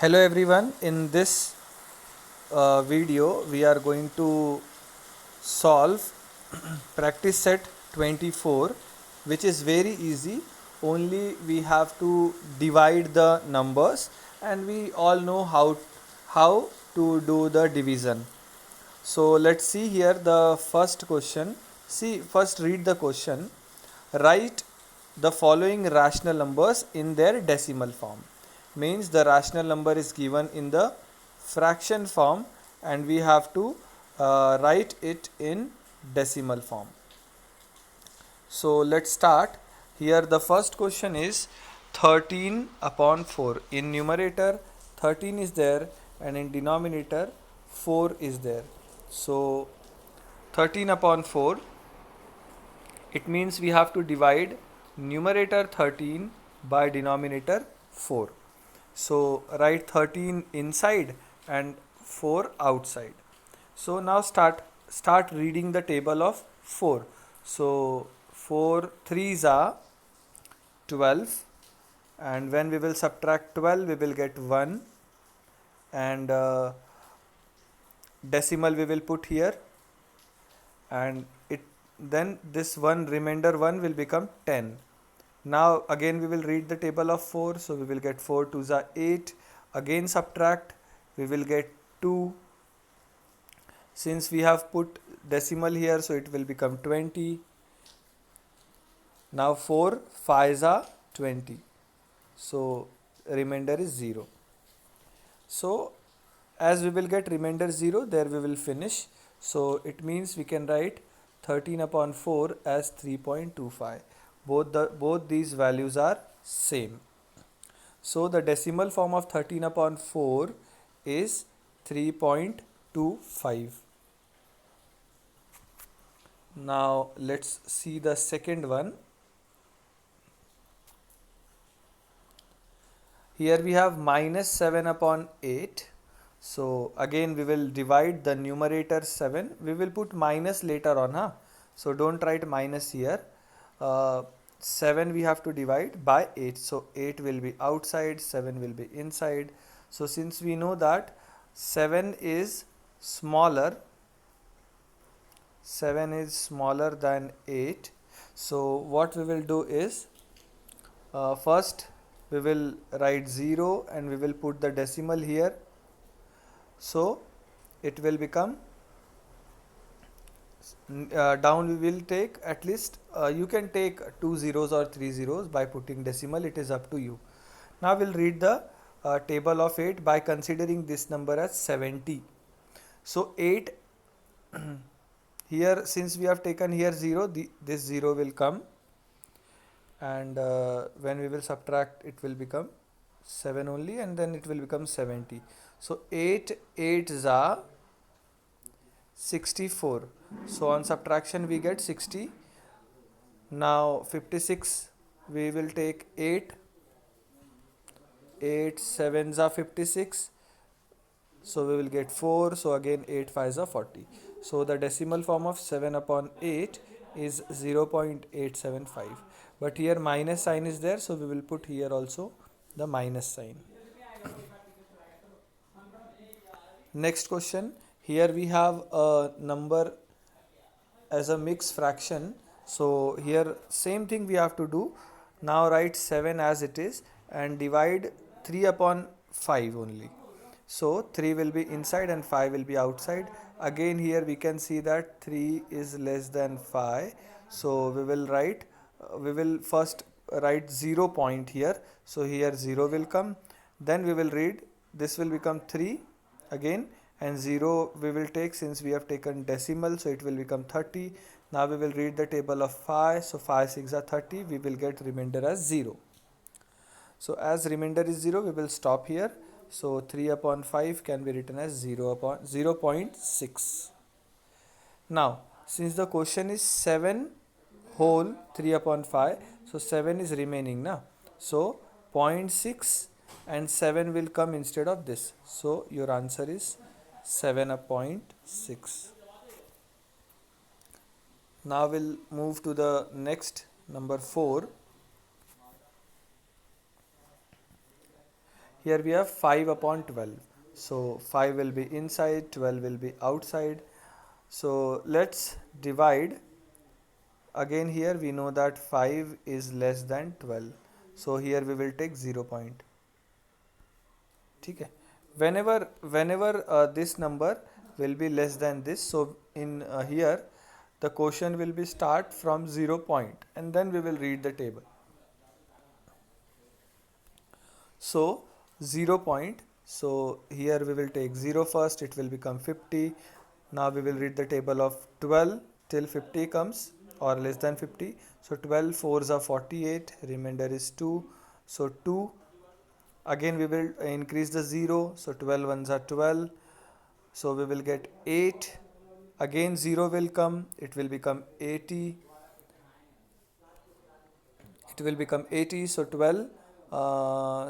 Hello everyone. In this video, we are going to solve practice set 24, which is very easy. Only we have to divide the numbers, and we all know how to do the division. So let's see here the first question. See, first read the question. Write the following rational numbers in their decimal form. Means the rational number is given in the fraction form and we have to write it in decimal form. So let's start. Here the first question is 13 upon 4. In numerator 13 is there and in denominator 4 is there. So 13 upon 4, it means we have to divide numerator 13 by denominator 4. So write 13 inside and 4 outside. So now start reading the table of 4. So 4 threes are 12, and when we will subtract 12 we will get 1, and decimal we will put here, and it then this one remainder 1 will become 10. Now again we will read the table of 4, so we will get 4 2s are 8, again subtract, we will get 2. Since we have put decimal here, so it will become 20. Now 4 5s are 20, so remainder is 0. So as we will get remainder 0, there we will finish. So it means we can write 13 upon 4 as 3.25. Both these values are same. So the decimal form of 13 upon 4 is 3.25. Now let's see the second one. Here we have minus 7 upon 8. So again we will divide the numerator 7. We will put minus later on, huh? So don't write minus here. 7 we have to divide by 8. So 8 will be outside, 7 will be inside. So since we know that 7 is smaller, 7 is smaller than 8. So what we will do is, first we will write 0 and we will put the decimal here. So it will become, down we will take at least, you can take 2 zeros or 3 zeros by putting decimal, it is up to you. Now we'll read the table of 8 by considering this number as 70. So 8 here, since we have taken here 0, this 0 will come, and when we will subtract it will become 7 only, and then it will become 70. So 8 8s are 64. So on subtraction we get 60. Now 56 we will take 8. 8 7s are 56. So we will get 4. So again 8 5s are 40. So the decimal form of 7 upon 8 is 0.875. But here minus sign is there, so we will put here also the minus sign. Next question. Here we have a number as a mixed fraction. So here same thing we have to do. Now write 7 as it is and divide 3 upon 5 only. So 3 will be inside and 5 will be outside. Again here we can see that 3 is less than 5. So we will first write 0 point here. So here 0 will come. Then we will read, this will become 3 again, and 0 we will take, since we have taken decimal, so it will become 30. Now we will read the table of 5. So 5 6 are 30. We will get remainder as 0. So as remainder is 0, we will stop here. So 3 upon 5 can be written as 0 upon 0.6. Now since the question is 7 whole 3 upon 5, so 7 is remaining now. So 0.6 and 7 will come instead of this. So your answer is 7.6. Now we'll move to the next, number 4. here we have 5 upon 12. So 5 will be inside, 12 will be outside. So let's divide. Again here we know that 5 is less than 12. So here we will take 0 point. Okay. Whenever this number will be less than this, so in here the question will be start from 0 point and then we will read the table. So 0 point, so here we will take 0 first, it will become 50. Now we will read the table of 12 till 50 comes or less than 50. So 12 4s are 48, remainder is 2. So 2, again we will increase the 0, so 12 ones are 12. So we will get 8. Again 0 will come, it will become 80. It will become 80. So 12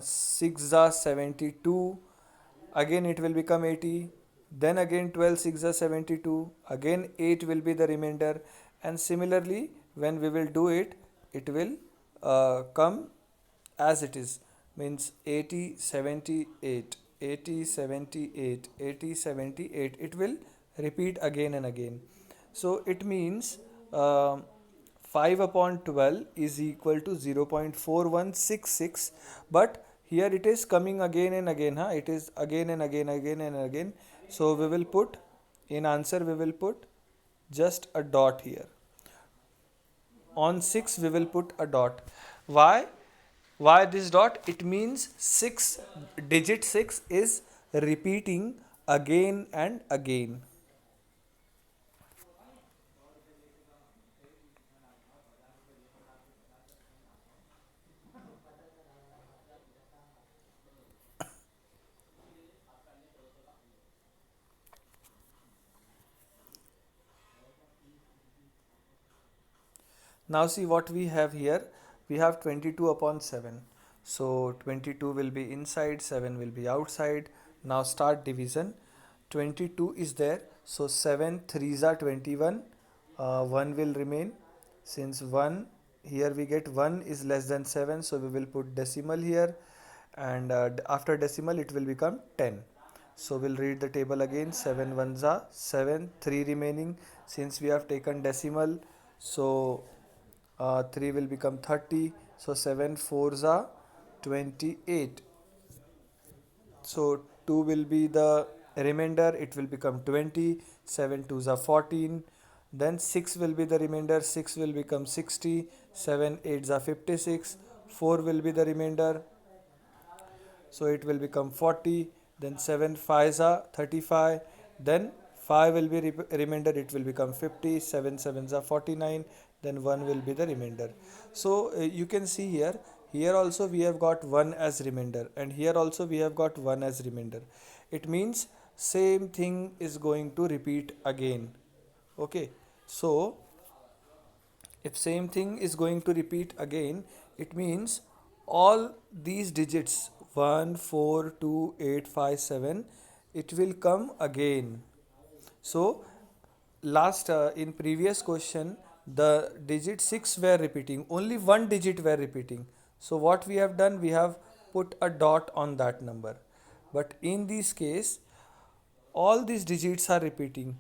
6 are 72. Again it will become 80. Then again 12 6 are 72. Again 8 will be the remainder. And similarly, when we will do it, it will come as it is. Means 80 78, 80 78, 80 78. It will repeat again and again. So it means 5 upon 12 is equal to 0.4166, but here it is coming again and again, huh? It is again and again, again and again. So we will put, in answer we will put just a dot here. On 6 we will put a dot. Why? Why this dot? It means 6, digit 6 is repeating again and again. Now see what we have here. We have 22 upon 7. So 22 will be inside, 7 will be outside. Now start division. 22 is there. So 7 3s are 21. 1 will remain. Since 1, here we get 1 is less than 7. So we will put decimal here. And after decimal it will become 10. So we'll read the table again. 7 ones are 7, 3 remaining. Since we have taken decimal, so 3 will become 30. So 7 4s are 28. So 2 will be the remainder, it will become 20. 7 2s are 14. Then 6 will be the remainder, 6 will become 60. 7 8s are 56. 4 will be the remainder, so it will become 40. Then 7 5s are 35. Then 5 will be remainder, it will become 50. 7 7s are 49. Then 1 will be the remainder. So you can see here also we have got 1 as remainder, and here also we have got 1 as remainder. It means same thing is going to repeat again. Okay, so if same thing is going to repeat again, it means all these digits 1 4 2 8 5 7, it will come again. So last in previous question the digit 6 were repeating, only one digit were repeating. So what we have done, we have put a dot on that number. But in this case all these digits are repeating.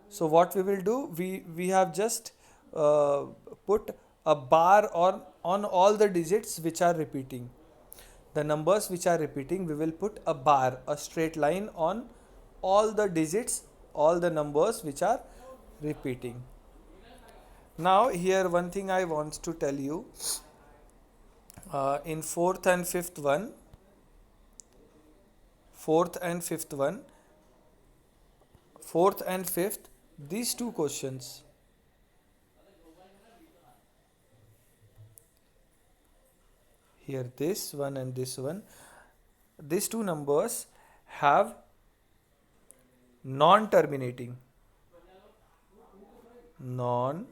So what we will do, we have just uh, put a bar on all the digits which are repeating. The numbers which are repeating, we will put a bar, a straight line on all the digits, all the numbers which are repeating. Now here one thing I want to tell you, in fourth and fifth one, fourth and fifth, these two questions, here this one and this one, these two numbers have non-terminating, non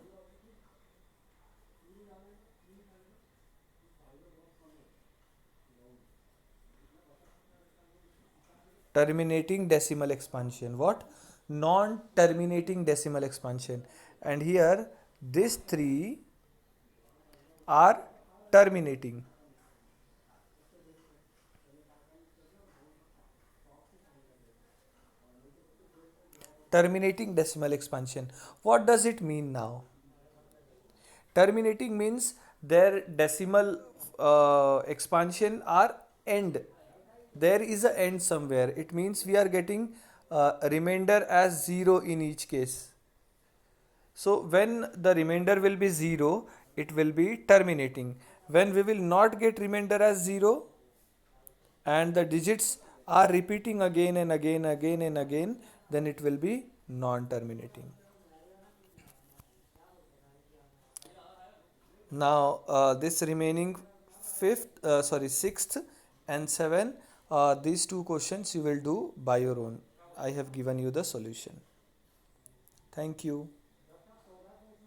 terminating decimal expansion. What? Non terminating decimal expansion. And here these three are terminating. terminating decimal expansion. What does it mean now? Terminating means their decimal expansion are end. There is a end somewhere. It means we are getting a remainder as 0 in each case. So when the remainder will be 0, it will be terminating. When we will not get remainder as 0 and the digits are repeating again and again, then it will be non-terminating. Now this remaining sixth and seven, these two questions you will do by your own. I have given you the solution. Thank you.